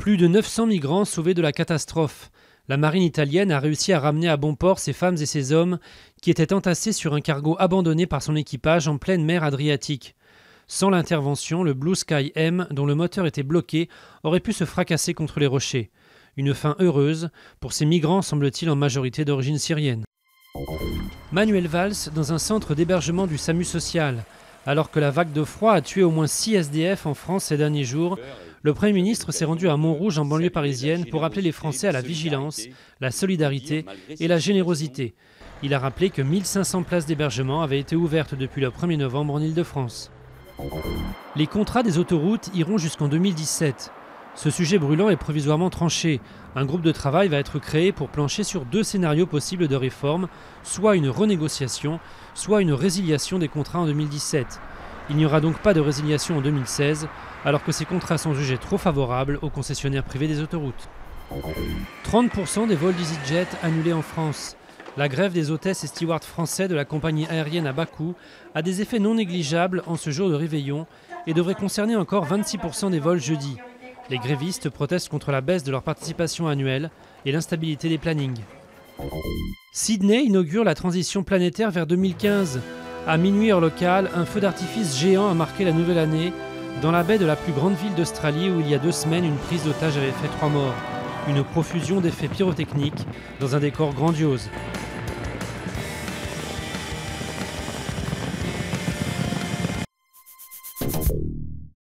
Plus de 900 migrants sauvés de la catastrophe. La marine italienne a réussi à ramener à bon port ces femmes et ces hommes qui étaient entassés sur un cargo abandonné par son équipage en pleine mer Adriatique. Sans l'intervention, le Blue Sky M, dont le moteur était bloqué, aurait pu se fracasser contre les rochers. Une fin heureuse pour ces migrants, semble-t-il en majorité d'origine syrienne. Manuel Valls dans un centre d'hébergement du SAMU social. Alors que la vague de froid a tué au moins 6 SDF en France ces derniers jours, le Premier ministre s'est rendu à Montrouge en banlieue parisienne pour appeler les Français à la vigilance, la solidarité et la générosité. Il a rappelé que 1500 places d'hébergement avaient été ouvertes depuis le 1er novembre en Île-de-France. Les contrats des autoroutes iront jusqu'en 2017. Ce sujet brûlant est provisoirement tranché. Un groupe de travail va être créé pour plancher sur 2 scénarios possibles de réforme, soit une renégociation, soit une résiliation des contrats en 2017. Il n'y aura donc pas de résiliation en 2016, alors que ces contrats sont jugés trop favorables aux concessionnaires privés des autoroutes. 30% des vols d'EasyJet annulés en France. La grève des hôtesses et stewards français de la compagnie aérienne à Bakou a des effets non négligeables en ce jour de réveillon et devrait concerner encore 26% des vols jeudi. Les grévistes protestent contre la baisse de leur participation annuelle et l'instabilité des plannings. Sydney inaugure la transition planétaire vers 2015. À minuit heure locale, un feu d'artifice géant a marqué la nouvelle année dans la baie de la plus grande ville d'Australie où il y a 2 semaines, une prise d'otage avait fait 3 morts. Une profusion d'effets pyrotechniques dans un décor grandiose.